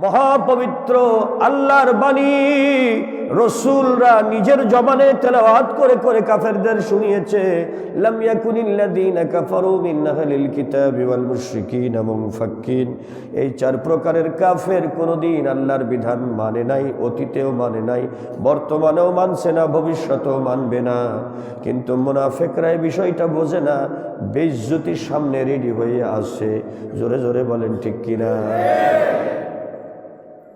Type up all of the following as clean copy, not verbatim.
মহাপবিত্র আল্লাহর বাণী রাসূলরা নিজের জবানে তেলাওয়াত করে করে কাফেরদের শুনিয়েছে। লাম ইয়াকুনিল্লাযীনা কাফারু মিন আহলিল কিতাবি ওয়াল মুশরিকিনা মুনফাক্কিন। এই চার প্রকারের কাফের কোনোদিন আল্লাহর বিধান মানে নাই, অতীতেও মানে নাই, বর্তমানেও মানছে না, ভবিষ্যতেও মানবে না। কিন্তু মুনাফিকরা এই বিষয়টা বোঝে না, বেইজ্জতির সামনে রেডি হয়ে আসে। জোরে জোরে বলেন ঠিক কিনা?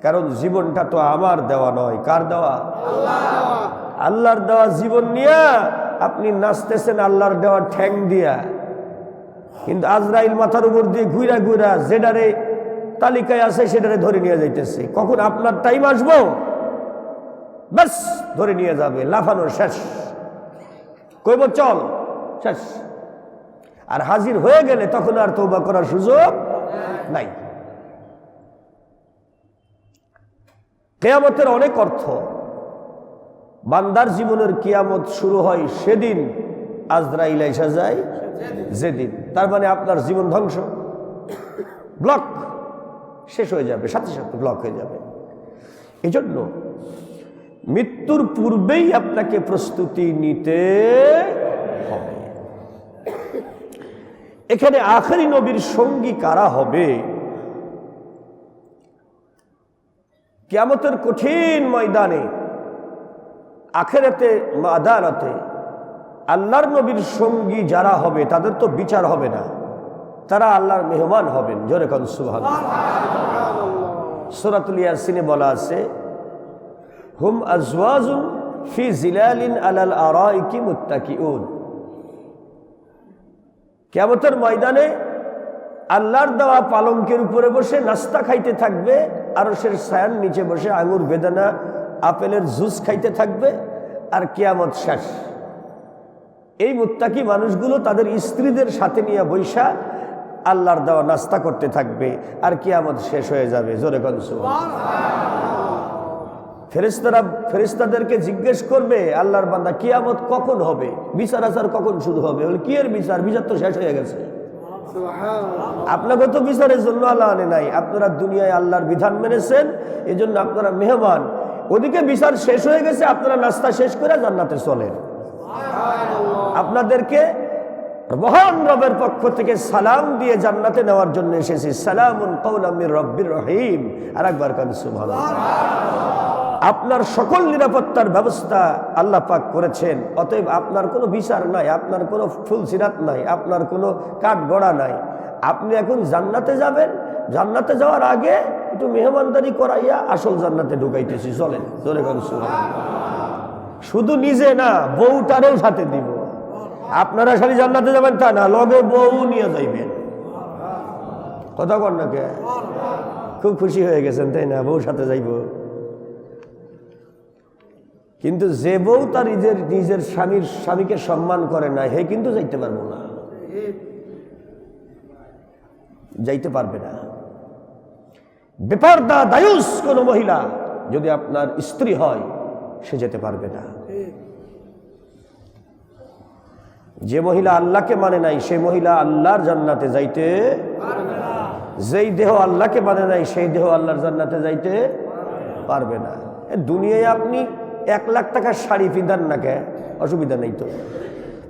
কারণ জীবনটা তো আমার দেওয়া নয়, কার দেওয়া? আল্লাহর দেওয়া জীবন নিয়ে আপনি নাচতেছেন আল্লাহর দেওয়া ঠ্যাং দিয়া। কিন্তু আজরাইল মাথার উপর দিয়ে ঘুরা ঘুরা যেটারে তালিকায় আছে সেটারে ধরে নিয়ে যাইতেছে। কখন আপনার টাইম আসবো বাস ধরে নিয়ে যাবে, লাফানো শেষ, কইব চল শেষ। আর হাজির হয়ে গেলে তখন আর তওবা করার সুযোগ নাই। কিয়ামতের অনেক অর্থ। বান্দার জীবনের কিয়ামত শুরু হয় সেদিন আজরাইল আইসা যায় যেদিন। তার মানে আপনার জীবন ধ্বংস, ব্লক শেষ হয়ে যাবে, সাথে সাথে ব্লক হয়ে যাবে। এই জন্য মৃত্যুর পূর্বেই আপনাকে প্রস্তুতি নিতে হবে। এখানে আখেরি নবীর সঙ্গী কারা হবে? কিয়ামতের কঠিন ময়দানে, আখিরাতে, আদালতে আল্লাহর নবীর সঙ্গী যারা হবে তাদের তো বিচার হবে না, তারা আল্লাহর মেহমান হবেন। জোরে কোন সুবহানাল্লাহ। সূরাতুল ইয়াসিনে বলা আছে, হুম আজওয়াজুন ফি জিলালিন আলাল আরাইকি মুত্তাকিউন। কিয়ামতের ময়দানে আল্লাহর দেওয়া পালঙ্কের উপরে বসে নাস্তা খাইতে থাকবে, আরশের ছায়ার নিচে বসে আঙ্গুর বেদানা আপেলের জুস খাইতে থাকবে, আর কিয়ামত শেষ। এই মুত্তাকি মানুষগুলো তাদের স্ত্রীদের সাথে নিয়ে বৈশা আল্লাহর দেওয়া নাস্তা করতে থাকবে, আর কিয়ামত শেষ হয়ে যাবে। জোরে কোন সুবহানাল্লাহ। ফেরেশতাদেরকে জিজ্ঞেস করবে আল্লাহর বান্দা, কিয়ামত কখন হবে, বিচার আচার কখন শুরু হবে? বলে কি এর বিচার? বিচার তো শেষ হয়ে গেছে। আপনাকে তো বিচারের জন্য আল্লাহ আনে নাই, আপনারা দুনিয়ায় আল্লাহর বিধান মেনেছেন, এই জন্য আপনারা মেহমান। ওদিকে বিচার শেষ হয়ে গেছে, আপনারা নাস্তা শেষ করে জান্নাতে চলেন। আপনাদেরকে মহান রবের পক্ষ থেকে সালাম দিয়ে জান্নাতে নেওয়ার জন্য এসেছি। সালামুন কাওলাম মির রব্বির রহিম। আরেকবার কান সুবহানাল্লাহ। আপনার সকল নিরাপত্তার ব্যবস্থা আল্লাহ পাক করেছেন, অতএব আপনার কোনো বিচার নাই, আপনার কোনো ফুলসিরাত নাই, আপনার কোনো কাঠগড়া নাই। আপনি এখন জান্নাতে যাবেন, জান্নাতে যাওয়ার আগে একটু মেহমানদারি করাইয়া আসল জান্নাতে ঢুকাইতেছি, চলেন। চলে গেল শুধু নিজে না, বউটারেও সাথে দিব। আপনারা খালি জান্নাতে যাবেন তা না, লগে বউ নিয়ে যাইবেন। কথা কর না কে? খুব খুশি হয়ে গেছেন তাই না, বউ সাথে যাইব। কিন্তু যে বউ তার নিজের স্বামীকে সম্মান করে না, হে কিন্তু যাইতে পারবো না, যাইতে পারবে না। বেপরদা দায়ুস কোন মহিলা যদি আপনার স্ত্রী হয়, সে যেতে পারবে না। যে মহিলা আল্লাহকে মানে নাই, সেই মহিলা আল্লাহর জান্নাতে যাইতে পারবে না। যেই দেহ আল্লাহকে মানে নাই, সেই দেহ আল্লাহর জান্নাতে যাইতে পারবে না। দুনিয়ায় আপনি 1 লাখ টাকার শাড়ি পিন্ধান না কে, অসুবিধা নেই তো।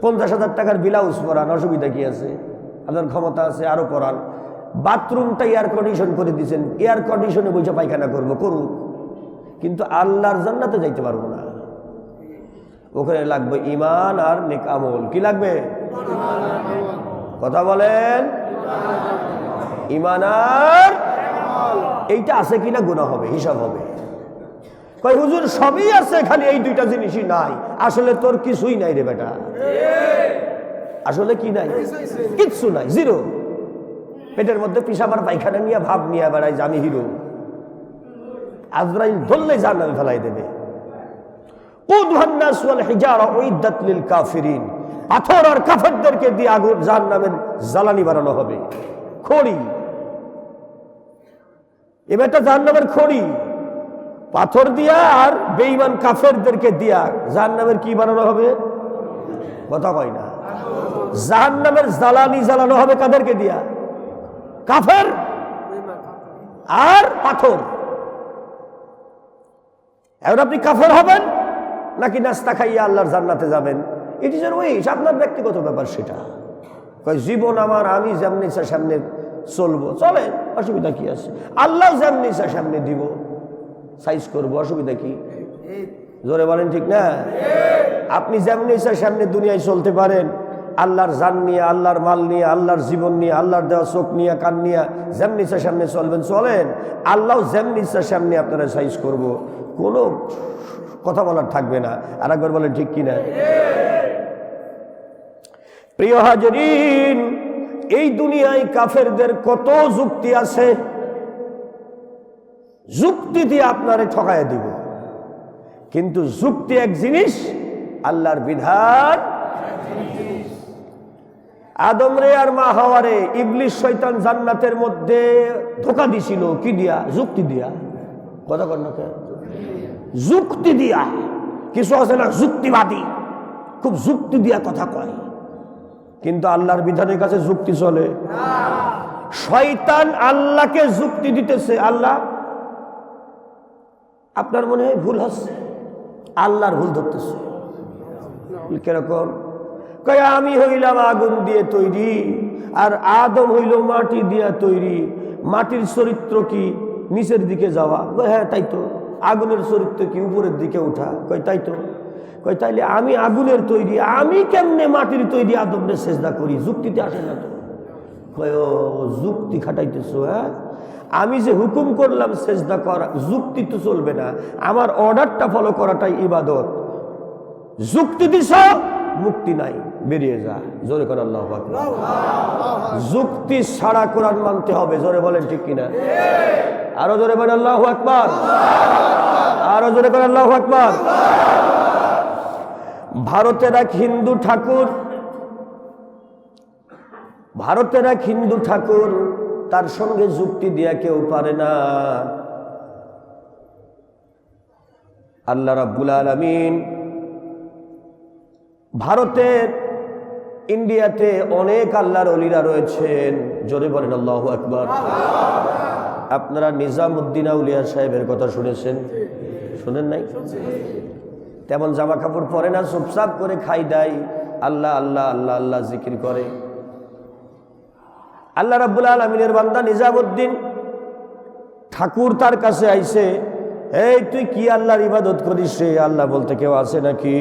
50,000 টাকার ব্লাউজ পরান, অসুবিধা কি আছে? আপনার ক্ষমতা আছে, আরো পরান। বাথরুমটা এয়ার কন্ডিশন করে দিচ্ছেন, এয়ার কন্ডিশনে বসে পায়খানা করবো, করুক। কিন্তু আল্লাহর জান্নাতে যাইতে পারবো না। ওখানে লাগবে ঈমান আর নেক আমল। কি লাগবে? কথা বলেন। ঈমান আর এইটা আছে কিনা গুনাহ হবে, হিসাব হবে। কয় হুজুর সবই আছে, খালি এই দুইটা জিনিসই নাই। আসলে তোর কিছুই নাই রে বেটা। আসলে কি নাই? কিচ্ছু নাই, জিরো। পেটের মধ্যে পিসাবার পায়খানা নিয়ে ভাব নিয়ে বেড়াই যে আমি হিরো। আজরাইল ধরলে জাহান্নামে ফেলাই দেবে। পাথর আর কাফেরদেরকে দিয়ে আগুন জাহান্নামের জ্বালানি বানানো হবে, খড়ি। এবারটা জাহান্নামের খড়ি, পাথর দিয়া আর বেঈমান কাফেরদেরকে দিয়া জাহান্নামের কি বানানো হবে? কথা কয় না। জাহান্নামের জ্বালানি জ্বালানো হবে কাদেরকে দিয়া? কাফের আর পাথর। এখন আপনি কাফের হবেন নাকি নাস্তা খাইয়া আল্লাহর জান্নাতে যাবেন, ইট ইজ এর উইশ, আপনার ব্যক্তিগত ব্যাপার সেটা। কয় জীবন আমার, আমি যেমনি ইচ্ছা সামনে চলবো, চলেন, অসুবিধা কি আছে? আল্লাহ যেমনি ইচ্ছা সামনে দিব, সাইজ করবো, অসুবিধা কি? জোরে বলেন ঠিক না? আপনি যেমনি ইচ্ছা সামনে দুনিয়ায় চলতে পারেন, আল্লাহর জান নিয়ে, আল্লাহর মাল নিয়ে, আল্লাহর জীবন নিয়ে, আল্লাহর দেওয়া চোখ নিয়ে, কান নিয়ে যেমনি ইচ্ছা সামনে চলবেন, চলেন। আল্লাহ যেমনি ইচ্ছা সামনে আপনারা সাইজ করব, কোনো কথা বলার থাকবে না। আর একবার বলেন ঠিক কিনা? প্রিয় হাজরিন, এই দুনিয়ায় কাফেরদের কত যুক্তি আছে, যুক্তি দিয়ে আপনারে ঠকায় দিব। কিন্তু যুক্তি এক জিনিস, আল্লাহর বিধান। আদম রে আর মা হাওয়ারে ইবলিস শয়তান জান্নাতের মধ্যে ধোঁকা দিছিল কি দিয়া? যুক্তি দিয়া। কথা কর না কে? যুক্তি দিয়া। কিছু আছে না যুক্তিবাদী, খুব যুক্তি দিয়া কথা কয়, কিন্তু আল্লাহর বিধানের কাছে যুক্তি চলে না। শয়তান আল্লাহকে যুক্তি দিতেছে, আল্লাহ আপনার মনে হয় ভুল হচ্ছে, আল্লাহর ভুল ধরতেছে। কিরকম? কয় আমি হইলাম আগুন দিয়ে তৈরি, আর আদম হইল মাটি দিয়া তৈরি। মাটির চরিত্র কি নিচের দিকে যাওয়া? হ্যাঁ তাই তো। আগুনের চরিত্র কি উপরের দিকে ওঠা? কয় তাই তো। কয় তাইলে আমি আগুনের তৈরি, আমি কেমনে মাটির তৈরি আদমকে সেজদা করি? যুক্তিতে আসে না তো। কয় ও যুক্তি খাটাইতেছো? হ্যাঁ, আমি যে হুকুম করলাম সেজদা করা, যুক্তি তো চলবে না, আমার অর্ডারটা ফলো করাটাই ইবাদত। যুক্তি দিছ, মুক্তি নাই, বেরিয়ে যা। জোরে করে আল্লাহু আকবার। যুক্তি ছাড়া কোরআন মানতে হবে। জোরে বলেন ঠিক কিনা? আরো জোরে বলেন আল্লাহু আকবার। আরো জোরে করে আল্লাহু আকবার। ভারতের এক হিন্দু ঠাকুর, ভারতের এক হিন্দু ঠাকুর, তার সঙ্গে যুক্তি দিয়া কেউ পারে না। আল্লাহ রাব্বুল আলামিন ভারতের, ইন্ডিয়াতে অনেক আল্লাহর ওলিরা রয়েছেন। জোরে বলেন আল্লাহু আকবার। আপনারা নিজামউদ্দিন আউলিয়া সাহেবের কথা শুনেছেন? শুনেন নাই? তেমন জামা কাপড় পরে না, চুপচাপ করে খাই দেয়, আল্লাহ আল্লাহ আল্লাহ আল্লাহ জিকির করে। আল্লাহ রাব্বুল আলামিনের বান্দা নিজামউদ্দিন ঠাকুর তার কাছে আইছে, এই তুই কি আল্লাহর ইবাদত করিস রে? আল্লাহ বলতে কেউ আছে নাকি?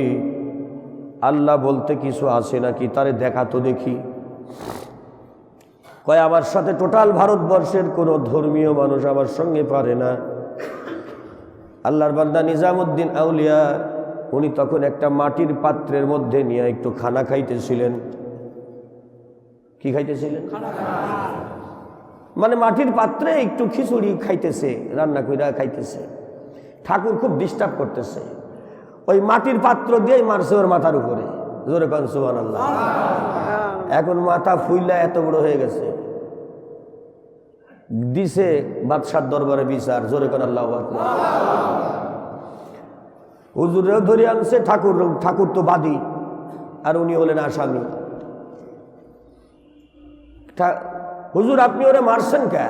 আল্লাহ বলতে কিছু আছে নাকি? তারে দেখা তো দেখি। কয় আমার সাথে টোটাল ভারতবর্ষের কোন ধর্মীয় মানুষ আমার সঙ্গে পারে না। আল্লাহর বান্দা নিজামউদ্দিন আউলিয়া, উনি তখন একটা মাটির পাত্রের মধ্যে নিয়ে একটু খানা খাইতেছিলেন। কি খাইতেছিলেন? মানে মাটির পাত্রে একটু খিচুড়ি খাইতেছে, রান্না কইরা খাইতেছে। ঠাকুর খুব ডিস্টার্ব করতেছে, ওই মাটির পাত্র দিয়ে মারছে ওর মাথার উপরে। জোরে কোন সুবহানাল্লাহ। এখন মাথা ফুইলা এত বড় হয়ে গেছে, দিছে বাদশার দরবারে বিচার। জোরে কোন আল্লাহু আকবার। হুজুরেও ধরে আনছে, ঠাকুর তো বাদী আর উনি হলেন আসামি। হুজুর আপনি ওরে মারছেন কে?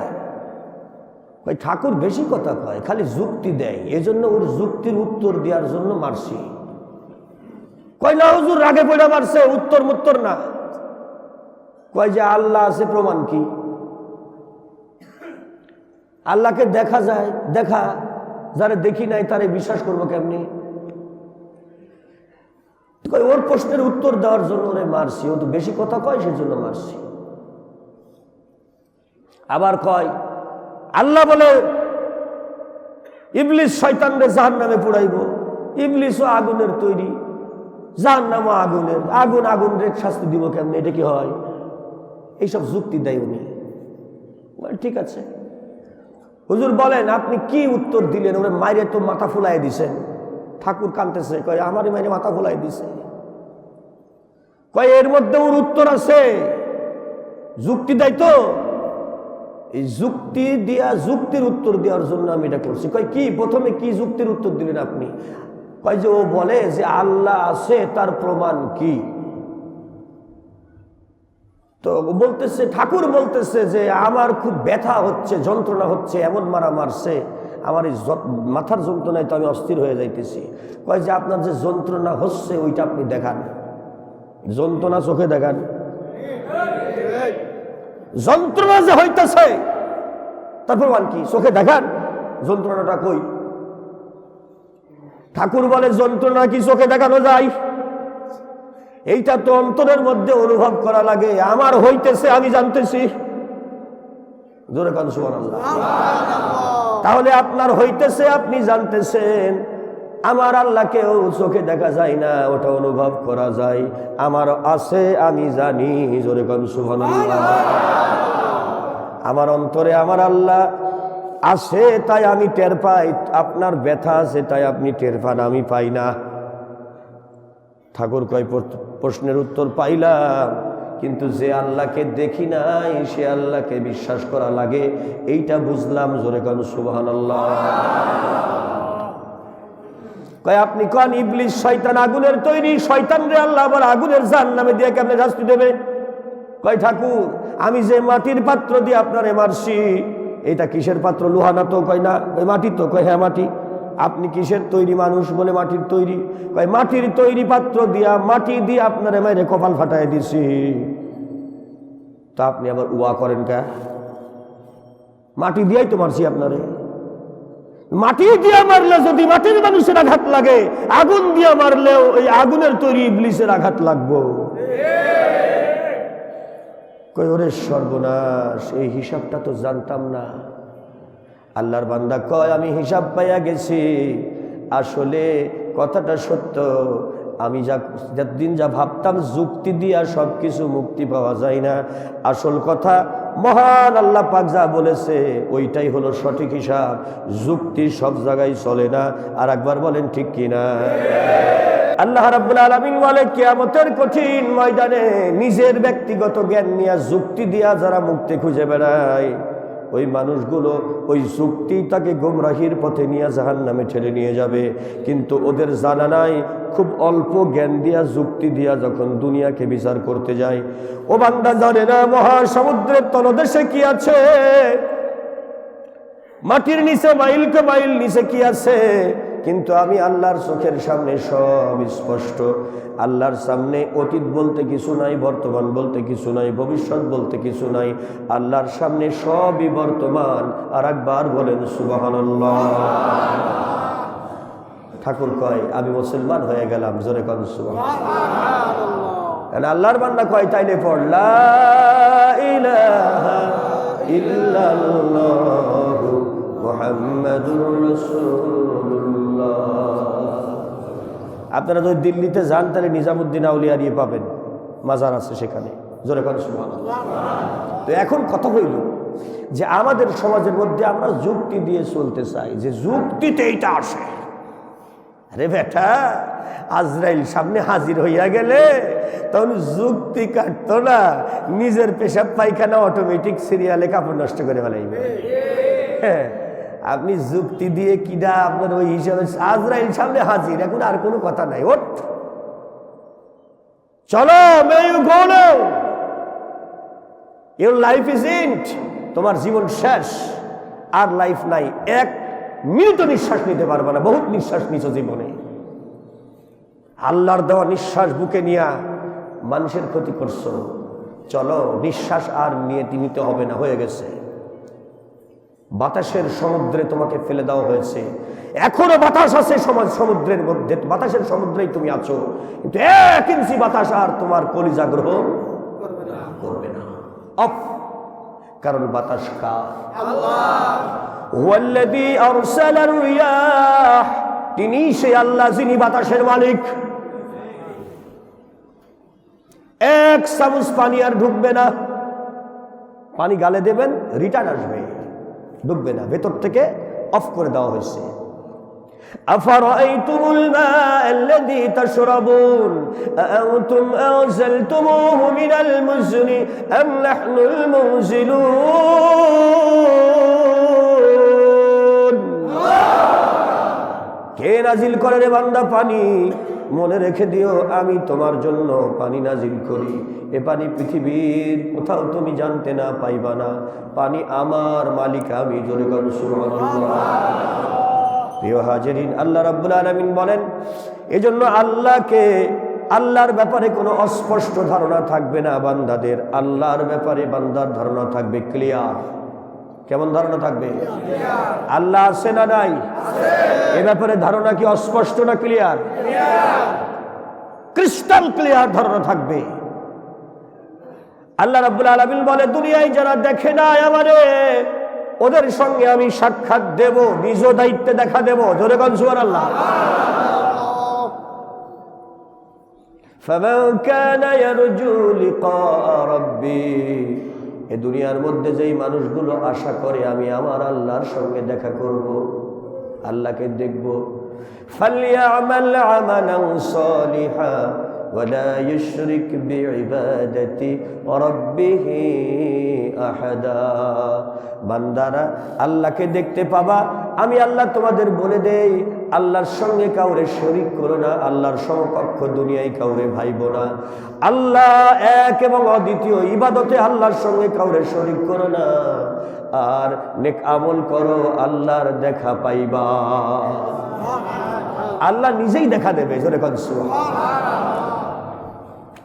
ওই ঠাকুর বেশি কথা কয়, খালি যুক্তি দেয়, এজন্য ওর যুক্তির উত্তর দেওয়ার জন্য মারছি। কয় না হুজুর রাগে পড়ে মারছে, উত্তর না। কয় যে আল্লাহ আছে, প্রমাণ কি? আল্লাহকে দেখা যায়, দেখা, যারা দেখি নাই তারে বিশ্বাস করবো কেমনি? কয় ওর প্রশ্নের উত্তর দেওয়ার জন্য ওরে মারছি, ও তো বেশি কথা কয় সেজন্য মারছি। আবার কয় আল্লাহ বলে ইবলিস শয়তানরে জাহান্নামে পুড়াইব, ইবলিসও আগুনের তৈরি, জাহান্নামও আগুনের, আগুন রে শাস্তি দিব কেমনে? এটা কি হয়? এইসব যুক্তি দেয় উনি। ঠিক আছে হুজুর বলেন আপনি কি উত্তর দিলেন? ওরে মাইরে তো মাথা ফুলাই দিছেন। ঠাকুর কাঁদতেছে, কয় আমারই মাইরে মাথা ফুলাই দিছে। কয় এর মধ্যে ওর উত্তর আছে, যুক্তি দেয় তো। এই যুক্তি দিয়া, যুক্তির উত্তর দেওয়ার জন্য আমি এটা করছি। কয় কি? প্রথমে কি যুক্তির উত্তর দিলেন আপনি? কয় যে ও বলে যে আল্লাহ আছে, তার প্রমাণ কি? তো বলতেছে, ঠাকুর বলতেছে যে আমার খুব ব্যথা হচ্ছে, যন্ত্রণা হচ্ছে, এমন মারা মারছে, আমার এই মাথার যন্ত্রণায় তো আমি অস্থির হয়ে যাইতেছি। কয় যে আপনার যে যন্ত্রণা হচ্ছে ওইটা আপনি দেখান, যন্ত্রণা চোখে দেখান, যন্ত্রণা যে হইতেছে তারপর কি চোখে দেখান, যন্ত্রণাটা কই? ঠাকুর বলে যন্ত্রণা কি চোখে দেখানো যায়? এইটা তো অন্তরের মধ্যে অনুভব করা লাগে। আমার হইতেছে আমি জানতেছি, জোরে কান সুবহানাল্লাহ। তাহলে আপনার হইতেছে আপনি জানতেছেন, আমার আল্লাহকেও চোখে দেখা যায় না, ওটা অনুভব করা যায়। আমার আছে আমি জানি, জোরে কান সুবহানাল্লাহ। আমার অন্তরে আমার আল্লাহ আছে তাই আমি টের পাই, আপনার ব্যথা আছে তাই আপনি টের পান, আমি পাই না। ঠাকুর কয় প্রশ্নের উত্তর পাইলাম, কিন্তু যে আল্লাহকে দেখি নাই সে আল্লাহকে বিশ্বাস করা লাগে, এইটা বুঝলাম। জোরে কান সুবহানাল্লাহ। কয় আপনি কোন ইবলিস শয়তান আগুনের তৈরি, শয়তান রে আল্লাহ আবার আগুনের জাহান্নামে দিয়ে কেমনে শাস্তি দেবে? কয় ঠাকুর আমি যে মাটির পাত্র দিয়ে আপনারে মারছি, এটা কিসের পাত্র? লোহা না তো? কয় না। ওই মাটি তো? কয় হ্যাঁ মাটি। আপনি কিসের তৈরি? মানুষ বলে মাটির তৈরি। কয় মাটির তৈরি পাত্র দিয়া মাটি দিয়ে আপনারে মাইরে কপাল ফাটাই দিছি, তা আপনি আবার উয়া করেন কে? মাটি দিয়াই তো মারছি আপনারে। মাটি দিয়া মারলে যদি মাটির মানুষের আঘাত লাগে, আগুন দিয়া মারলেও ওই আগুনের তৈরি ইবলিসের আঘাত লাগবো। কই ওরে সর্বনাশ, এই হিসাবটা তো জানতাম না। আল্লাহর বান্দা কয় আমি হিসাব পাইয়া গেছি। আসলে কথাটা সত্য, আমি যতদিন যা ভাবতাম যুক্তি দিয়া সবকিছু মুক্তি পাওয়া যায় না, আসল কথা মহান আল্লাহ পাক যা বলেছে ওইটাই হলো সঠিক হিসাব। যুক্তি সব জায়গায় চলে না। আর একবার বলেন ঠিক কিনা? আল্লাহ রাব্বুল আলামিন বলে কিয়ামতের কঠিন ময়দানে নিজের ব্যক্তিগত জ্ঞান নিয়ে যুক্তি দিয়া যারা মুক্তি খুঁজে বেড়ায়, ওই মানুষগুলো ওই যুক্তি তাকে গোমরাহির পথে নিয়ে জাহান্নামে ঠেলে নিয়ে যাবে। কিন্তু ওদের জানা নাই, খুব অল্প জ্ঞান দিয়া যুক্তি দিয়া যখন দুনিয়াকে বিচার করতে যায়, ও বান্দা জানে না মহাসমুদ্রের তলদেশে কি আছে, মাটির নিচে মাইলকে মাইল নিচে কি আছে। কিন্তু আমি আল্লাহর চোখের সামনে সব স্পষ্ট। আল্লাহর সামনে অতীত বলতে কিছু নাই, বর্তমান বলতে কিছু নাই, ভবিষ্যৎ বলতে কিছু নাই। আল্লাহর সামনে সবই বর্তমান। আর একবার বলেন সুবহানাল্লাহ। ঠাকুর কয় আমি মুসলমান হয়ে গেলাম। জোরে কান সুবহানাল্লাহ। আল্লাহর বান্দা কয় তাইলে পড় লা ইলাহা ইল্লাল্লাহু মুহাম্মাদুর রাসূলুল্লাহ। আপনারা যদি দিল্লিতে যান তাহলে নিজামুদ্দিন আউলিয়া দিয়ে পাবেন, মাজার আছে সেখানে। জোরে কান সুবহানাল্লাহ। তো এখন কথা হইল যে আমাদের সমাজের মধ্যে আমরা যুক্তি দিয়ে চলতে চাই, যে যুক্তিতে এইটা আসে। আরে বেটা, আজরাইল সামনে হাজির হইয়া গেলে তখন যুক্তি কাটতো না, নিজের পেশাব পায়খানা অটোমেটিক সিরিয়ালে কাপড় নষ্ট করে ফেলাইবে। হ্যাঁ, আপনি যুক্তি দিয়ে কিনা আপনার ওই হিসাবে আজরাইল সামনে হাজির, এখন আর কোনো কথা নাই। ওঠ চলো, may you go now, your life is end. তোমার জীবন শেষ, আর লাইফ নাই। এক মিনিটও নিঃশ্বাস নিতে পারবে না। বহুত নিঃশ্বাস নিছো জীবনে, আল্লাহর দেওয়া নিঃশ্বাস বুকে নিয়া মানুষের ক্ষতি করছো। চলো, নিঃশ্বাস আর নিতে হবে না, হয়ে গেছে। বাতাসের সমুদ্রে তোমাকে ফেলে দেওয়া হয়েছে, এখনো বাতাস আছে সমুদ্রের মধ্যে, বাতাসের সমুদ্রেই তুমি আছো, কিন্তু 1 ইঞ্চি বাতাস আর তোমার কলিজা গ্রহণ করবে না। অফ, কারণ বাতাস কার? আল্লাহ। হুয়াল্লাযী আরসালার রিয়াহ, তিনি সেই আল্লাহ যিনি বাতাসের মালিক। 1 চামচ পানি আর ঢুকবে না। পানি গালে দেবেন, রিটার্ন আসবে, ঢুকবে না, ভেতর থেকে অফ করে দেওয়া হয়েছে। আফারাআইতুমুল মাআল্লাযী তাশরাবুন আআনতুম আনজালতুমুহু মিনাল মুজনি আম নাহনুল মুনজিলুন। কে নাজিল করে রে বান্দা পানি? মনে রেখে দিও আমি তোমার জন্য পানি নাজিল করি, এ পানি পৃথিবীর কোথাও তুমি জানতে না পাইবা না, পানি আমার মালিক আমি। জোরে করো সুবহানাল্লাহ। প্রিয় হাজিরিন, আল্লাহ রাব্বুল আলামিন বলেন এজন্য আল্লাহর ব্যাপারে কোনো অস্পষ্ট ধারণা থাকবে না বান্দাদের। আল্লাহর ব্যাপারে বান্দার ধারণা থাকবে ক্লিয়ার। কেমন ধারণা থাকবে? আল্লাহ আছে না নাই? এ ব্যাপারে ধারণা কি অস্পষ্ট না ক্লিয়ার? ক্রিস্টাল ক্লিয়ার ধারণা থাকবে। আল্লাহ রাব্বুল আলামিন বলে দুনিয়ায় যারা দেখে না আমারে, ওদের সঙ্গে আমি সাক্ষাৎ দেব, নিজ দায়িত্বে দেখা দেব। জোরে কোন সুবহানাল্লাহ। فمن كان يرجو لقاء ربي, এ দুনিয়ার মধ্যে যেই মানুষগুলো আশা করে আমি আমার আল্লাহর সঙ্গে দেখা করব, আল্লাহকে দেখব, فليعمل عملا صالحا ولا يشرك بعبادة ربه أحدا। বান্দারা আল্লাহকে দেখতে পাবা, আমি আল্লাহ তোমাদের বলে দেই আল্লাহর সঙ্গে কাউরে শরীক করো না, আল্লাহর সমকক্ষ দুনিয়ায় কাউরে ভাইবো না। আল্লাহ এক এবং অদ্বিতীয়, ইবাদতে আল্লাহর সঙ্গে কাউরে শরীক করো না, আর নেক আমল করো, আল্লাহর দেখা পাইবা। আল্লাহ নিজেই দেখা দেবে। জোরে কোন সুবহানাল্লাহ।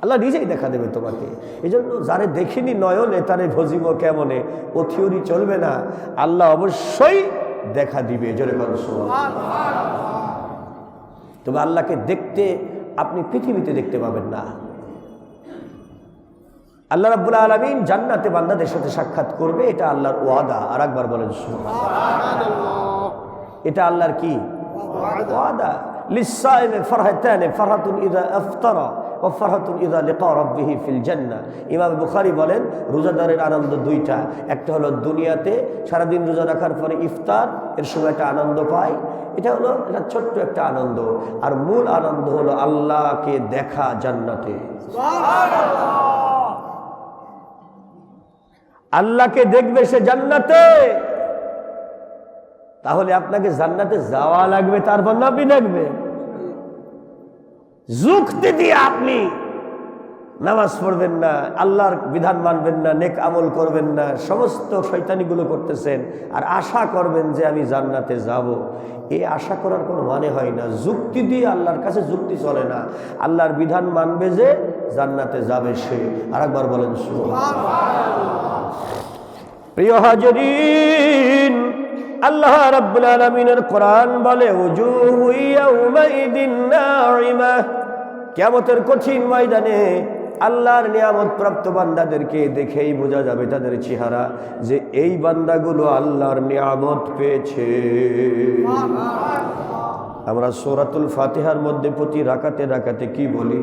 আল্লাহ নিজেই দেখা দেবে তোমাকে। এই জন্য যারে দেখিনি নয়নে তারে ভজিব কেমনে, ও থিওরি চলবে না। আল্লাহ অবশ্যই দেখা দিবে। জোরে কোন সুবহানাল্লাহ। তবে আল্লাহকে দেখতে আপনি পৃথিবীতে দেখতে পাবেন না। আল্লাহ রাব্বুল আলামিন জান্নাতে বান্দাদের সাথে সাক্ষাৎ করবে, এটা আল্লাহর ওয়াদা। আর একবার বলেন সুবহানাল্লাহ। এটা আল্লাহর কি ওয়াদা। লিসাইমে ফরহাতান, ফরহাতুন ইযা আফতারা ওয়া ফরহাতুন ইযা লিকা রাব্বিহি ফিল জান্নাহ। ইমাম বুখারী বলেন রোজাদারের আনন্দ দুইটা, একটা হলো দুনিয়াতে সারাদিন রোজা রাখার পরে ইফতার, এর সময় একটা আনন্দ পায়, এটা হলো এটা ছোট্ট একটা আনন্দ। আর মূল আনন্দ হলো আল্লাহকে দেখা জান্নাতে। সুবহানাল্লাহ। আল্লাহকে দেখবে সে জান্নাতে, তাহলে আপনাকে জান্নাতে যাওয়া লাগবে, তারপর না আপনি দেখবে। যুক্তি দিয়ে আপনি নামাজ পড়বেন না, আল্লাহর বিধান মানবেন না, নেক আমল করবেন না, সমস্ত শয়তানিগুলো করতেছেন, আর আশা করবেন যে আমি জান্নাতে যাব। এই আশা করার কোনো মানে হয় না। যুক্তি দিয়ে আল্লাহর কাছে যুক্তি চলে না। আল্লাহর বিধান মানবে যে জান্নাতে যাবে সে। আরেকবার বলেন সুবহানাল্লাহ। প্রিয় হাজিরিন, আল্লাহ রাব্বুল আলামিনের কোরআন বলে উজুহু ইয়াউমাইদিন নাঈমা, কিয়ামতের কঠিন ময়দানে আল্লাহর নিয়ামত প্রাপ্ত বান্দাদেরকে দেখেই বোঝা যাবে তাদের চেহারা যে এই বান্দাগুলো আল্লাহর নিয়ামত পেয়েছে। আমরা সূরাতুল ফাতিহার মধ্যে প্রতি রাকাতে রাকাতে কি বলি?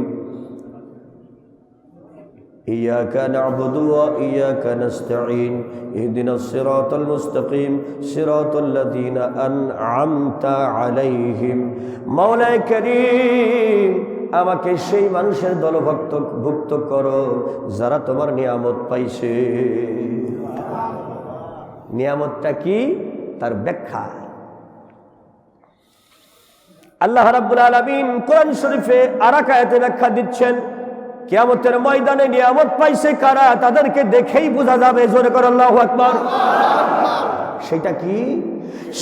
ইয়্যাকা না'বুদু ওয়া ইয়্যাকা নাস্তাঈন ইহদিনাস সিরাতাল মুস্তাকিম সিরাতাল লাযীনা আন'আমতা আলাইহিম। মাওলায়ে কারীম, আমাকে সেই মানুষের দলভুক্ত করো যারা তোমার নিয়ামত পাইছে। নিয়ামতটা কি? তার ব্যাখ্যা আল্লাহ রাব্বুল আলামিন কোরআন শরীফে আরেক আয়াতে ব্যাখ্যা দিচ্ছেন, কিয়ামতের ময়দানে নিয়ামত পাইছে কারা, তাদেরকে দেখেই বোঝা যাবে। জোরে করে আল্লাহু আকবার। সেটা কি?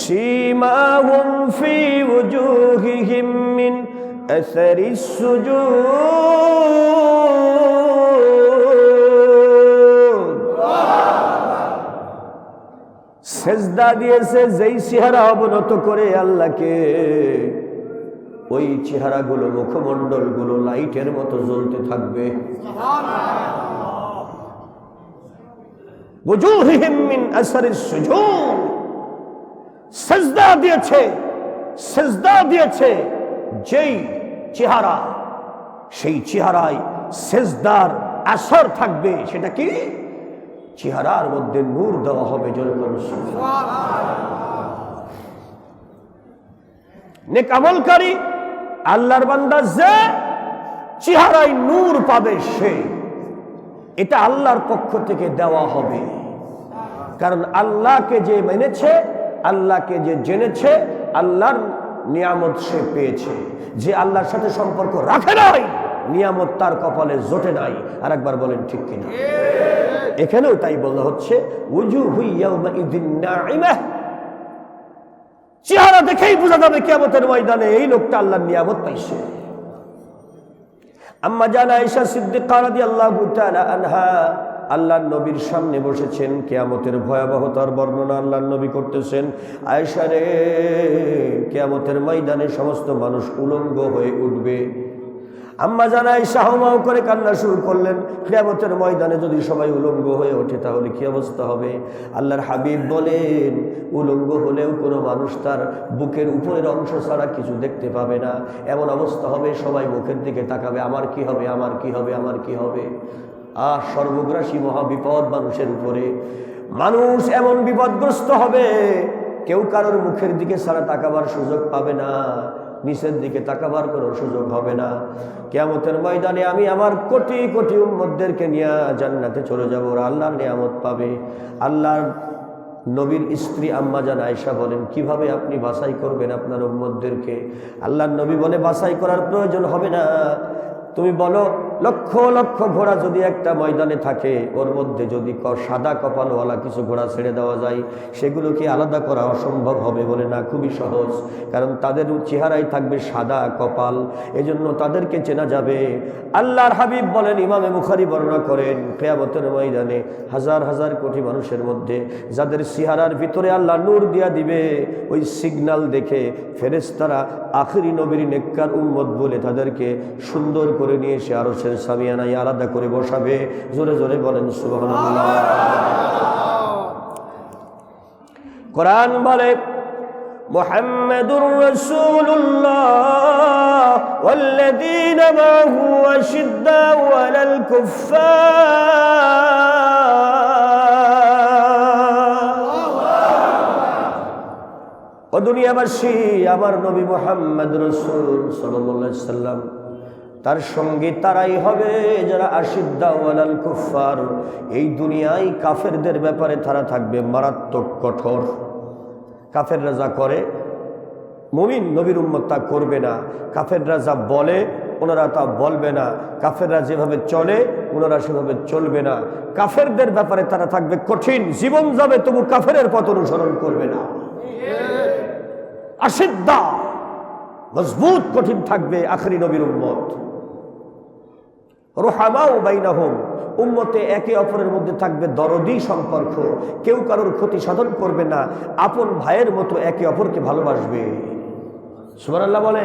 সীমাহুম ফি ওয়ুজুহিহিম মিন আসারিস সুজুদ। সেজদা দিয়েছে যেই চেহারা অবনত করে আল্লাহকে, ওই চেহারাগুলো, মুখমণ্ডলগুলো লাইটের মতো জ্বলতে থাকবে। ওয়ুজুহিহিম মিন আসারিস সুজুদ। সেজদা দিয়েছে যেই চেহারা, সেই চেহারায় সেজদার আসর থাকবে। সেটা কি? চেহারার মধ্যে নূর দেওয়া হবে। নেক আমলকারী আল্লাহর বান্দা যে চেহারায় নূর পাবে সে, এটা আল্লাহর পক্ষ থেকে দেওয়া হবে। কারণ আল্লাহকে যে মেনেছে, আল্লাহকে যে জেনেছে, আল্লাহর নিয়ামত সে পেয়েছে। যে আল্লাহর সাথে সম্পর্ক রাখে নাই, নিয়ামত তার কপালে জোটে নাই। আর একবার বলেন ঠিক কিনা? এখানেও তাই বলা হচ্ছে উজুহু ইয়াউমাইযিন নাঈমাহ, চেহারা দেখেই বোঝা যাবে কিয়ামতের ময়দানে এই লোকটা আল্লাহর নিয়ামত পাইছে। আম্মা জান আয়েশা সিদ্দিকা রাদিয়াল্লাহু তাআলা আনহা আল্লাহর নবীর সামনে বসেছেন, কিয়ামতের ভয়াবহতার বর্ণনা আল্লাহর নবী করতেছেন। আয়েশা রে, কিয়ামতের ময়দানে সমস্ত মানুষ উলঙ্গ হয়ে উঠবে। আম্মা জান আয়েশা হাউমাউ করে কান্না শুরু করলেন, কিয়ামতের ময়দানে যদি সবাই উলঙ্গ হয়ে ওঠে তাহলে কি অবস্থা হবে? আল্লাহর হাবিব বলেন, উলঙ্গ হলেও কোনো মানুষ তার বুকের উপরের অংশ ছাড়া কিছু দেখতে পাবে না। এমন অবস্থা হবে সবাই মুখের দিকে তাকাবে, আমার কি হবে, আমার কি হবে, আমার কি হবে। সর্বগ্রাসী মহা বিপদ মানুষের উপরে। মানুষ এমন বিপদগ্রস্ত হবে, কেউ কারোর মুখের দিকে ছাড়া তাকাবার সুযোগ পাবে না, নিচের দিকে তাকাবার কোনো সুযোগ হবে না। কিয়ামতের ময়দানে আমি আমার কোটি কোটি উম্মতদেরকে নিয়ে জান্নাতে চলে যাব, ওরা আল্লাহর নিয়ামত পাবে। আল্লাহর নবীর স্ত্রী আম্মা জান আয়েশা বলেন, কিভাবে আপনি বাছাই করবেন আপনার উম্মতদেরকে? আল্লাহর নবী বলে, বাছাই করার প্রয়োজন হবে না। তুমি বলো, লক্ষ লক্ষ ঘোড়া যদি একটা ময়দানে থাকে, ওর মধ্যে যদি সাদা কপালওয়ালা কিছু ঘোড়া ছেড়ে দেওয়া যায়, সেগুলোকে আলাদা করা অসম্ভব হবে? বলে না, খুবই সহজ, কারণ তাদের চেহারায় থাকবে সাদা কপাল, এজন্য তাদেরকে চেনা যাবে। আল্লাহর হাবিব বলেন, ইমামে বুখারী বর্ণনা করেন, কিয়ামতের ময়দানে হাজার হাজার কোটি মানুষের মধ্যে যাদের চেহারার ভিতরে আল্লাহ নূর দিয়া দিবে, ওই সিগন্যাল দেখে ফেরেশতারা আখিরি নবীর নেককার উম্মত বলে তাদেরকে সুন্দর করে নিয়ে এসে আরশের সামিয়ানায় আলাদা করে বসাবে। জোরে জোরে বলেন সুবহানাল্লাহ। কোরআন বলে, মুহাম্মাদুর রাসূলুল্লাহ ওয়াল্লাযীনা মা'হু আশিদ্দাউ আলাল কুফফার। ও দুনিয়াবাসী, আমার নবী মুহাম্মদ রাসূল সাল্লাল্লাহু আলাইহি সাল্লাম, তার সঙ্গে তারাই হবে যারা আশিদ্দাউ আলাল কুফফার। এই দুনিয়ায় কাফেরদের ব্যাপারে তারা থাকবে মারাত্মক কঠোর। কাফেররা যা করে মুমিন নবীর উম্মত তা করবে না। কাফেররা যা বলে ওনারা তা বলবে না। কাফেররা যেভাবে চলে ওনারা সেভাবে চলবে না। কাফেরদের ব্যাপারে তারা থাকবে কঠিন, জীবন যাবে তবু কাফেরের পথ অনুসরণ করবে না। আশিদ্দা, মজবুত কঠিন থাকবে আখেরি নবীর উম্মত। রুহামাউ বাইনাহুম, উম্মতে একে অপরের মধ্যে থাকবে দরদি সম্পর্ক, কেউ কারোর ক্ষতি সাধন করবে না, আপন ভাইয়ের মতো একে অপরকে ভালোবাসবে। সুবহানাল্লাহ বলে।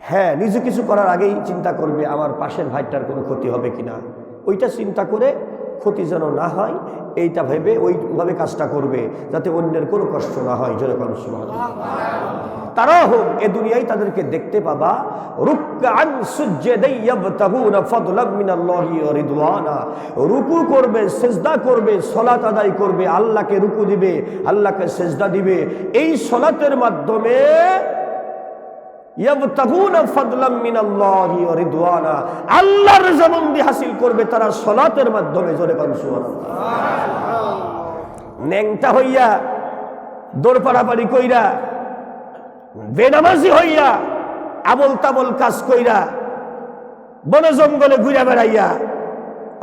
হ্যাঁ, নিজে কিছু করার আগেই চিন্তা করবে আমার পাশের ভাইটার কোনো ক্ষতি হবে কিনা, ওইটা চিন্তা করে ক্ষতি যেন না হয় এইটা ভেবে ওইভাবে কাজটা করবে, যাতে অন্যের কোনো কষ্ট না হয়। যেরকম সুবহানাল্লাহ। তারা হোক এ দুনিয়ায় তাদেরকে দেখতে পাবা রুকআন সুজদাই ইয়াবতাগুনা ফাদলাম মিনাল্লাহি ওয়া রিদওয়ানা, রুকু করবে, সিজদা করবে, সালাত আদায় করবে, আল্লাহকে রুকু দিবে, আল্লাহকে সিজদা দিবে। এই সালাতের মাধ্যমে ইয়াবতাগুনা ফাদলাম মিনাল্লাহি ওয়া রিদওয়ানা, আল্লাহর রিজওয়ান হাসিল করবে তারা সালাতের মাধ্যমে। জোরে বলেন সুবহানাল্লাহ। নেংটা হইয়া দৌড় পাড়াপাড়ি কইরা, বেনামাজি হইয়া, আবল তাবল কাজ কইরা, বনে জঙ্গলে ঘুরে বেড়াইয়া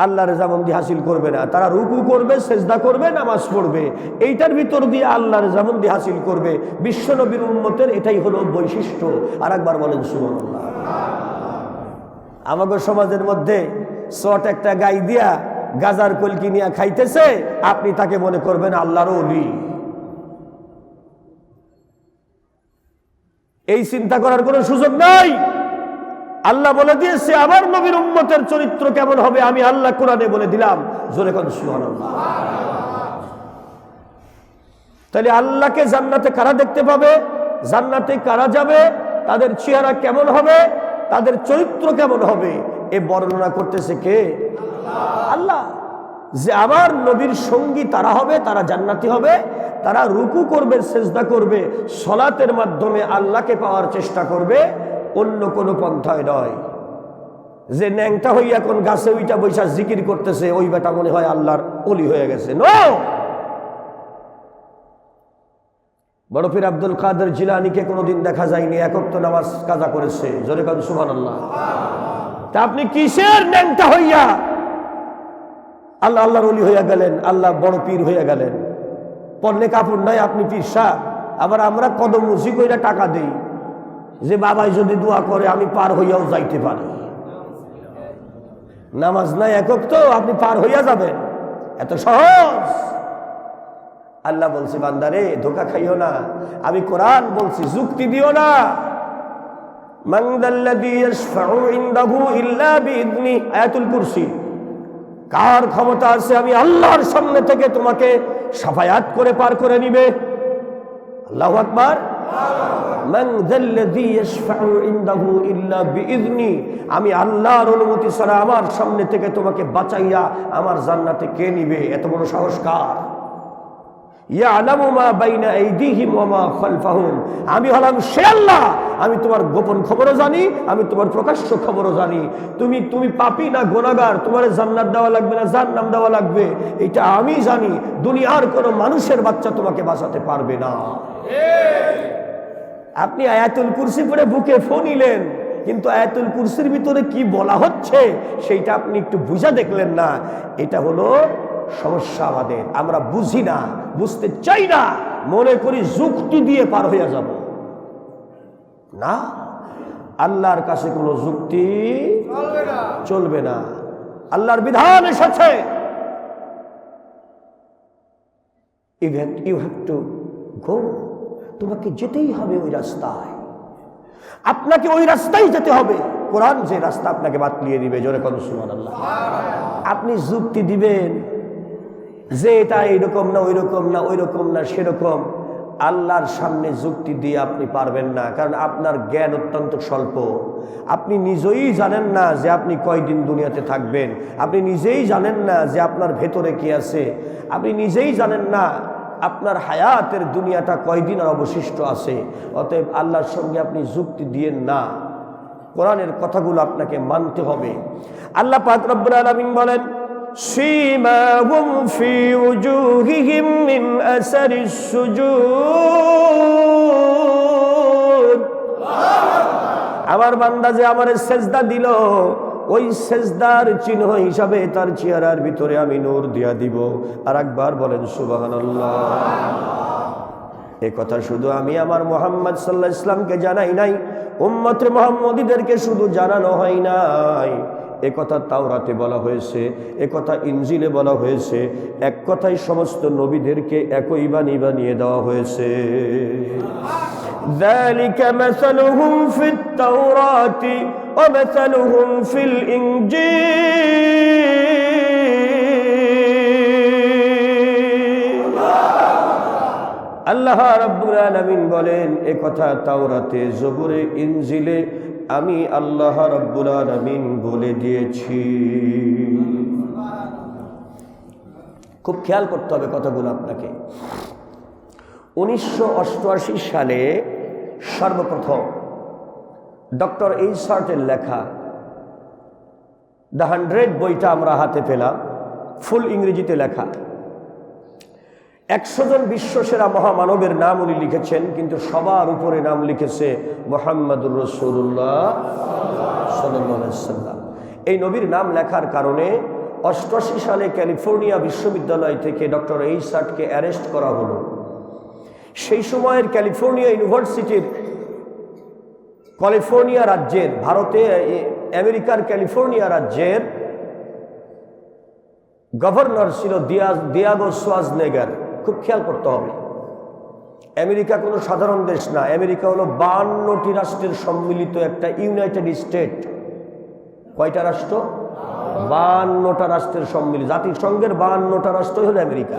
আল্লাহর রিজওয়ান হাসিল করবে না। তারা রুকু করবে, সিজদা করবে, নামাজ পড়বে, এইটার ভিতর দিয়ে আল্লাহর রিজওয়ান হাসিল করবে। বিশ্ব নবীর উম্মতের এটাই হলো বৈশিষ্ট্য। আর একবার বলেন সুবহানাল্লাহ। আমাদের সমাজের মধ্যে শট একটা গাই দিয়া গাজার কলকি নিয়ে খাইতেছে, আপনি তাকে মনে করবেন আল্লাহর ওলি। এই চিন্তা করার কোনো সুযোগ নাই। আল্লাহ বলে দিয়েছে আমার নবীর উম্মতের চরিত্র কেমন হবে, আমি আল্লাহ কোরআনে বলে দিলাম। জোরে কোন সুবহানাল্লাহ। তাহলে আল্লাহকে জান্নাতে কারা দেখতে পাবে, জান্নাতে কারা যাবে, তাদের চেহারা কেমন হবে, তাদের চরিত্র কেমন হবে, এ বর্ণনা করতেছে কে? আল্লাহ। যে আমার নবীর সঙ্গী তারা হবে, তারা জান্নাতি হবে, তারা রুকু করবে, সিজদা করবে, সালাতের মাধ্যমে আল্লাহকে পাওয়ার চেষ্টা করবে, অন্য কোনো পন্থায় নয়। যে ন্যাংটা হইয়া কোন গাছে উইটা বৈশা জিকির করতেছে, ওই বেটা মনে হয় আল্লাহর ওলি হয়ে গেছে। নো, বড় পীর আব্দুল কাদের জিলানীকে কোনোদিন দেখা যায়নি একক তো নামাজ কাজা করেছে, জোরে কাজ সুবহানাল্লাহ। তা আপনি কিসের ন্যাংটা হইয়া আল্লাহ আল্লাহর ওলি হইয়া গেলেন, আল্লাহ বড় পীর হইয়া গেলেন? পড়লে কাপড় নাই আপনি পীর সাহেব। আবার আমরা কদম মুসি কইরা টাকা দেই যে বাবাই যদি দোয়া করে আমি পার হইয়াও যাইতে পারি। নামাজ নাই একক তো আপনি পার হইয়া যাবেন, এত সহজ? আল্লাহ বলছে বান্দারে ধোঁকা খাইও না, আমি কোরআন বলছি, যুক্তি দিও না। মান যাল্লাযী ইয়াশফাউ ইনদাহু ইল্লা বিইذনি, আয়াতুল কুরসি। কার ক্ষমতা আছে আমি আল্লাহর সামনে থেকে তোমাকে শাফায়াত করে পার করে নিবে? আল্লাহু আকবার। মান যাল্লাযী ইয়াশফাউ ইনদাহু ইল্লা বিইذনি, আমি আল্লাহর অনুমতি ছাড়া আমার সামনে থেকে তোমাকে বাঁচাইয়া আমার জান্নাতে কে নিবে? এত বড় সাহস কার? ইয়ালামু মা বাইনা আইদিহিম ওয়া মা খালফাহুম, আমি হলাম সে আল্লাহ, আমি তোমার গোপন খবরও জানি, আমি তোমার প্রকাশ্য খবরও জানি। তুমি পাপী না গুনাহগার, তোমার জান্নাত দেওয়া লাগবে না জাহান্নাম দেওয়া লাগবে, এটা আমি জানি। দুনিয়ার কোনো মানুষের বাচ্চা তোমাকে বাঁচাতে পারবে না। আপনি আয়াতুল কুরসি পড়ে বুকে ফু নিলেন, কিন্তু আয়াতুল কুরসির ভিতরে কি বলা হচ্ছে সেইটা আপনি একটু বুঝা দেখলেন না। এটা হলো সমস্যা আমাদের, আমরা বুঝি না, বুঝতে চাই না, মনে করি যুক্তি দিয়ে পার হইয়া যাব। না, আল্লাহর কাছে কোনো যুক্তি চলবে না। আল্লাহর বিধান এসেছে, ইউ হ্যাভ টু গো, তোমাকে যেতেই হবে ওই রাস্তায়, আপনাকে ওই রাস্তায় যেতে হবে। কোরআন যে রাস্তা আপনাকে বাতলিয়ে দিবে, জোরে কোন সুবহানাল্লাহ। আপনি যুক্তি দিবেন যে এটা এইরকম না ওইরকম না ওইরকম না সেরকম, আল্লাহর সামনে যুক্তি দিয়ে আপনি পারবেন না, কারণ আপনার জ্ঞান অত্যন্ত স্বল্প। আপনি নিজেই জানেন না যে আপনি কয়দিন দুনিয়াতে থাকবেন, আপনি নিজেই জানেন না যে আপনার ভেতরে কি আছে, আপনি নিজেই জানেন না আপনার হায়াতের দুনিয়াটা কয়দিন আর অবশিষ্ট আছে। অতএব আল্লাহর সঙ্গে আপনি যুক্তি দিয়েন না, কোরআনের কথাগুলো আপনাকে মানতে হবে। আল্লাহ পাক রব্বুল আলামিন বলেন, সীমাহুম ফি উজুহিহিম মিন আসারিস সুজুদ, আমার বান্দা যে আমারে সেজদা দিল, ওই সেজদার চিহ্ন হিসাবে তার চেহারার ভিতরে আমি নূর দিয়া দিব। আর একবার বলেন সুবহানাল্লাহ। এই কথা শুধু আমি আমার মুহাম্মদ সাল্লাল্লাহু আলাইহি ওয়াসাল্লামকে জানাই নাই, উম্মতে মুহাম্মদীদেরকে শুধু জানানো হয় নাই, এ কথা তাওরাতে বলা হয়েছে, এ কথা ইনজিলে বলা হয়েছে, এক কথাই সমস্ত নবীদেরকে একই বাণী বানিয়ে দেওয়া হয়েছে। যালিকা মাসালুহুম ফিত তাওরাতি ওয়া মাসালুহুম ফিল ইনজিল। আল্লাহ রাব্বুল আলামিন বলেন, এ কথা তাওরাতে, জবুরে, ইনজিলে আমি আল্লাহ রাব্বুল আলামিন বলে দিয়েছি। খুব খেয়াল করতে হবে কথাগুলো আপনাকে। 1988 সালে সর্বপ্রথম ডক্টর এইসার্টের লেখা দ্য 100 বইটা আমরা হাতে পেলাম, ফুল ইংরেজিতে লেখা। 100 জন বিশ্বসেরা মহামানবের নাম উনি লিখেছেন, কিন্তু সবার উপরে নাম লিখেছে মুহাম্মাদুর রাসূলুল্লাহ সাল্লাল্লাহু আলাইহি ওয়াসাল্লাম। এই নবীর নাম লেখার কারণে 88 সালে ক্যালিফোর্নিয়া বিশ্ববিদ্যালয় থেকে ডক্টর এইসার্টকে অ্যারেস্ট করা হলো। সেই সময়ের ক্যালিফোর্নিয়া ইউনিভার্সিটির, ক্যালিফোর্নিয়া রাজ্যের, ভারতে আমেরিকার ক্যালিফোর্নিয়া রাজ্যের গভর্নর ছিল দিয়াগো সোয়াজনেগার। খুব খেয়াল করতে হবে, আমেরিকা কোনো সাধারণ দেশ না, আমেরিকা হলো 52টি রাষ্ট্রের সম্মিলিত একটা ইউনাইটেড স্টেট। কয়টা রাষ্ট্র? 52টা রাষ্ট্রের সম্মিলিত। জাতিসংঘের 52টা রাষ্ট্রই হলো আমেরিকা।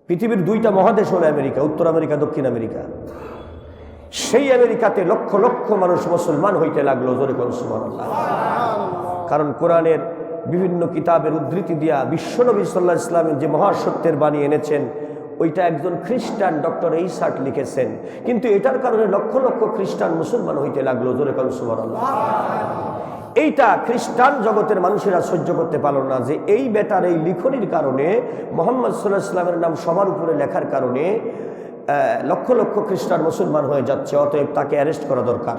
পৃথিবীর 2টা মহাদেশ হলো আমেরিকা, উত্তর আমেরিকা, দক্ষিণ আমেরিকা। সেই আমেরিকাতে লক্ষ লক্ষ মানুষ মুসলমান হইতে লাগলো, জোরে কোন সুবহানাল্লাহ। কারণ কোরআনের বিভিন্ন কিতাবের উদ্ধৃতি দিয়া বিশ্বনবী সাল্লাল্লাহু আলাইহি ওয়াসাল্লাম যে মহাসত্যের বাণী এনেছেন, ওইটা একজন খ্রিস্টান ডক্টর এইসার্ট লিখেছেন। কিন্তু এটার কারণে লক্ষ লক্ষ খ্রিস্টান মুসলমান হইতে লাগলো, জোরে কোন সুবহানাল্লাহ। এইটা খ্রিস্টান জগতের মানুষেরা সহ্য করতে পারল না যে এই বেটার এই লিখনির কারণে, মুহাম্মদ সাল্লাল্লাহু আলাইহি ওয়াসাল্লামের নাম সবার উপরে লেখার কারণে লক্ষ লক্ষ খ্রিস্টান মুসলমান হয়ে যাচ্ছে, অতএব তাকে অ্যারেস্ট করা দরকার।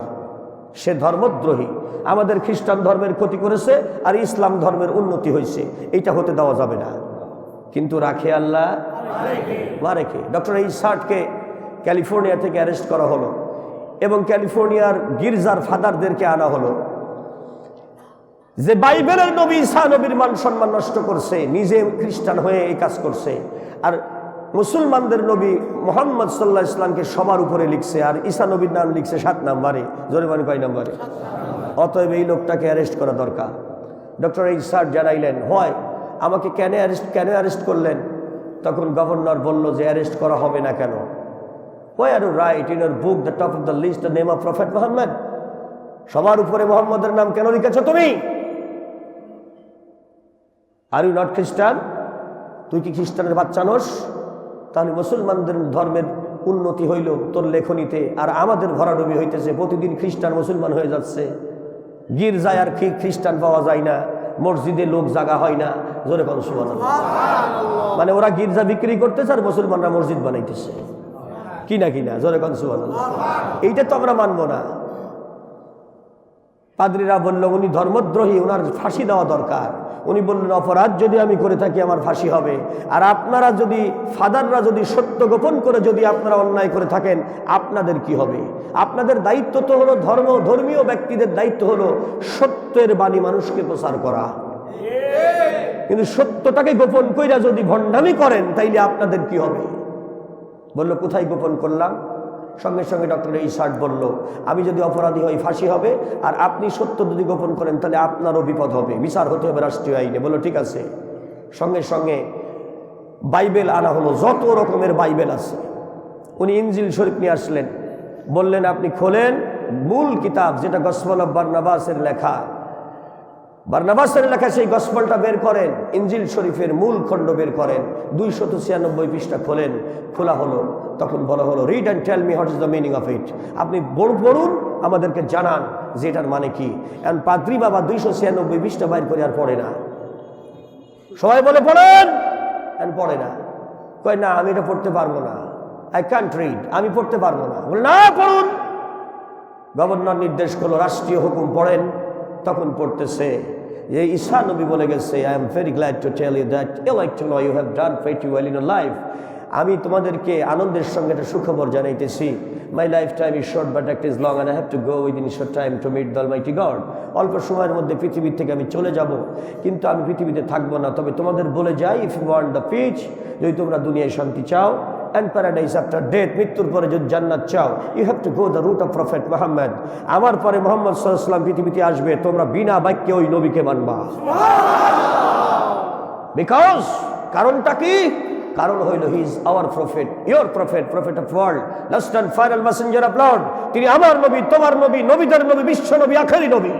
সে ধর্মদ্রোহী, আমাদের খ্রিস্টান ধর্মের ক্ষতি করেছে আর ইসলাম ধর্মের উন্নতি হয়েছে, এইটা হতে দেওয়া যাবে না। কিন্তু রাখে আল্লাহ মারেকে। ডক্টর ইসার্টকে ক্যালিফোর্নিয়া থেকে অ্যারেস্ট করা হলো এবং ক্যালিফোর্নিয়ার গির্জার ফাদারদেরকে আনা হলো। যে বাইবেলের নবী ঈসা নবীর মান সম্মান নষ্ট করছে, নিজে খ্রিস্টান হয়ে এই কাজ করছে, আর মুসলমানদের নবী মুহাম্মদ সাল্লাল্লাহু আলাইহি ইসলামকে সবার উপরে লিখছে, আর ঈসা নবীর নাম লিখছে 7 নম্বরে। জোরে মানে কয় নম্বরে? অতএব এই লোকটাকে অ্যারেস্ট করা দরকার। ডক্টর ইসার্ট জানাইলেন, হয় আমাকে কেন অ্যারেস্ট করলেন? তখন গভর্নর বলল যে অ্যারেস্ট করা হবে না কেন? Why are you write in your book the top of the list the name of Prophet Muhammad? সবার উপরে মোহাম্মদের নাম কেন লিখেছো তুমি? আর ইউ নট খ্রিস্টান? তুই কি খ্রিস্টানের বাচ্চা নোস? তাহলে মুসলমানদের ধর্মের উন্নতি হইল তোর লেখনীতে, আর আমাদের ভরাডুবি হইতেছে, প্রতিদিন খ্রিস্টান মুসলমান হয়ে যাচ্ছে। গির্জায় আর খ্রিস্টান পাওয়া যায় না, মসজিদে লোক জাগা হয় না। জোরে কোন সুবহানাল্লাহ। মানে ওরা গির্জা বিক্রি করতেছে আর মুসলমানরা মসজিদ বানাইতেছে, কিনা কিনা। জোরে কোন সুবহানাল্লাহ। এইটা তো আমরা মানবো না। পাদ্রীরা বলল উনি ধর্মদ্রোহী, ওনার ফাঁসি দেওয়া দরকার। উনি বললেন অপরাধ যদি আমি করে থাকি আমার ফাঁসি হবে, আর আপনারা যদি ফাদাররা যদি সত্য গোপন করে যদি আপনারা অন্যায় করে থাকেন আপনাদের কি হবে? আপনাদের দায়িত্ব তো হলো ধর্মীয় ব্যক্তিদের দায়িত্ব হলো সত্যের বাণী মানুষকে প্রচার করা, কিন্তু সত্যটাকে গোপন কইরা যদি ভণ্ডামি করেন তাইলে আপনাদের কি হবে? বলল কোথায় গোপন করলাম? সঙ্গে সঙ্গে ডক্টর ইসার্ট বলল আমি যদি অপরাধী হই ফাঁসি হবে, আর আপনি সত্য যদি গোপন করেন তাহলে আপনারও বিপদ হবে, বিচার হতে হবে রাষ্ট্রীয় আইনে। বলল ঠিক আছে। সঙ্গে সঙ্গে বাইবেল আনা হলো, যত রকমের বাইবেল আছে। উনি ইনজিল শরীফ নিয়ে আসলেন, বললেন আপনি খোলেন মূল কিতাব যেটা গসপেল অফ বারনাবাসের লেখা, বারনাবাসের লেখা সেই গসপেলটা বের করেন, ইনজিল শরীফের মূল খণ্ড বের করেন, 296 পৃষ্ঠা খোলেন। খোলা হলো, তখন বলা হলো read and tell me what is the meaning of it. আপনি পড়ুন, আমাদেরকে জানান যে এটার মানে কি। এখন পাদ্রী বাবা 296 পৃষ্ঠা বাইর করে আর পড়ে না। সবাই বলে পড়েন, পড়ে না। কয় না আমি এটা পড়তে পারবো না, আই ক্যান্ট রিড, আমি পড়তে পারবো না। বলে না পড়ুন। গভর্নর নির্দেশ করলো রাষ্ট্রীয় হুকুম পড়েন। তখন পড়তেছে যে ঈসা নবী বলে গেছে I am very glad to tell you that you like to know you have done pretty well in your life. আমি তোমাদেরকে আনন্দের সঙ্গে একটা সুখবর জানাইতেছি। My life time is short but act is long and I have to go within short time to meet the almighty God. অল্প সময়ের মধ্যে পৃথিবীর থেকে আমি চলে যাব, কিন্তু আমি পৃথিবীতে থাকবো না। তবে তোমাদের বলে যাই, if you want the peace, যদি তোমরা দুনিয়ায় শান্তি চাও, and paradise after death, মৃত্যুর পরে যদি জান্নাত চাও, you have to go the route of Prophet Muhammad. আমার পরে মুহাম্মদ সাল্লাল্লাহু আলাইহি ওয়াসাল্লাম পৃথিবীতে আসবে, তোমরা বিনা বাক্যে ওই নবীকে মানবা। Because কারণটা কি? কারণ হইল he is our prophet, your prophet, prophet of world, last and final messenger of lord. তিনি আমার নবী, তোমার নবী, নবীদের নবী, বিশ্ব নবী, আখেরি নবী।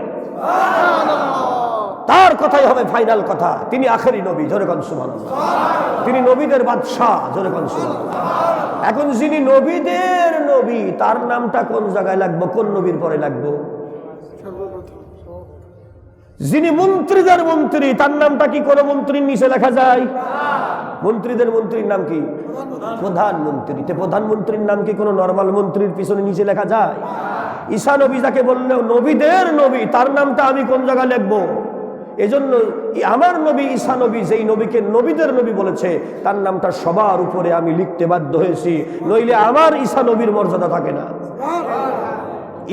তার কথাই হবে ফাইনাল কথা। তিনি আখেরি নবী, জোরে কোন সুবহানাল্লাহ। তিনি নবীদের বাদশাহ, জোরে কোন সুবহানাল্লাহ। এখন যিনি নবীদের নবী, তার নামটা কোন জায়গায় লাগবে? কোন নবীর পরে লাগবে? যিনি মন্ত্রীদের মন্ত্রী, তার নামটা কি কোন মন্ত্রীর নিচে লেখা যায়? মন্ত্রীদের মন্ত্রীর নাম কি? প্রধানমন্ত্রী। প্রধানমন্ত্রীর নাম কি কোন নরমাল মন্ত্রীর পিছনে নিচে লেখা যায়? ঈসা নবী যাকে বললেও নবীদের নবী, তার নামটা আমি কোন জায়গায় লিখবো? এজন্য আমার নবী ঈসা নবী, যেই নবীকে নবীদের নবী বলেছে, তার নামটা সবার উপরে আমি লিখতে বাধ্য হয়েছি, নইলে আমার ঈসা নবীর মর্যাদা থাকে না।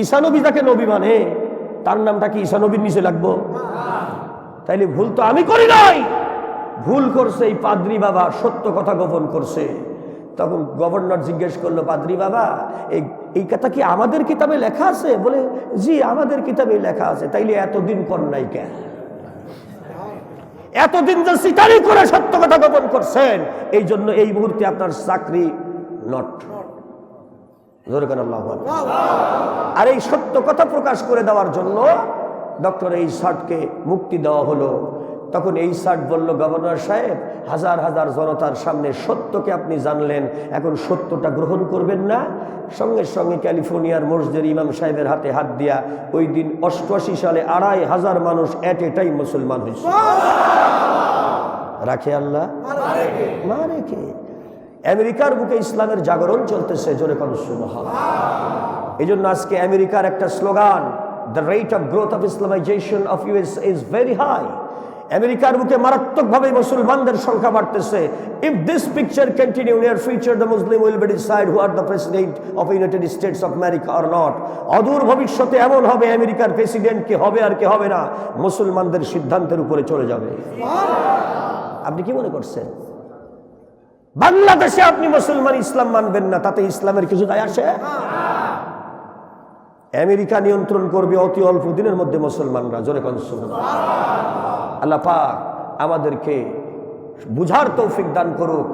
ঈসা নবী যাকে নবী মানে, তার নামটা কি ঈসা নবীর নিচে লাগবো? তাইলে ভুল তো আমি করি নাই, ভুল করছে এই পাদ্রী বাবা, সত্য কথা গোপন করছে। তখন গভর্নর জিজ্ঞেস করলো, পাদ্রী বাবা এই কথা কি আমাদের কিতাবে লেখা আছে? বলে জি আমাদের কিতাবে লেখা আছে। তাইলে এতদিন কর নাই কেন? এতদিন যে সিটারি করে সত্য কথা গোপন করছেন, এই জন্য এই মুহূর্তে আপনার চাকরি নট। আর এই সত্য কথা প্রকাশ করে দেওয়ার জন্য ডক্টর ইসার্টকে মুক্তি দেওয়া হলো। তখন ইসার্ট বলল, গভর্নর সাহেব, হাজার হাজার জনতার সামনে সত্যকে আপনি জানলেন, এখন সত্যটা গ্রহণ করবেন না? সঙ্গে সঙ্গে ক্যালিফোর্নিয়ার মসজিদের ইমাম সাহেবের হাতে হাত দিয়া ওই দিন 88 সালে 2500 মানুষ এট এ টাইম মুসলমান হয়েছে। রাখে আল্লাহ, মারে কে? আমেরিকার বুকে ইসলামের জাগরণ চলতেছে, জোরে কোন সুবহানাল্লাহ। এই জন্য আজকে আমেরিকার একটা slogan, the rate of growth of Islamisation of US is very high. আমেরিকার বুকে মারাত্মকভাবে মুসলমানদের সংখ্যা বাড়তেছে। If this picture continue near future the Muslim will be decide who are the president of United States of America or not. অদূর ভবিষ্যতে এমন হবে আমেরিকার প্রেসিডেন্ট কে হবে আর কে হবে না মুসলমানদের সিদ্ধান্তের উপরে চলে যাবে। আপনি কি মনে করছেন বাংলাদেশে আপনি মুসলমান ইসলাম মানবেন না, তাতে ইসলামের কিছু দায় আসে? আমেরিকা নিয়ন্ত্রণ করবে অতি অল্প দিনের মধ্যে মুসলমানরা, জোরে কোন সুবহানাল্লাহ। আল্লাহ পাক আমাদেরকে বুঝার তৌফিক দান করুক।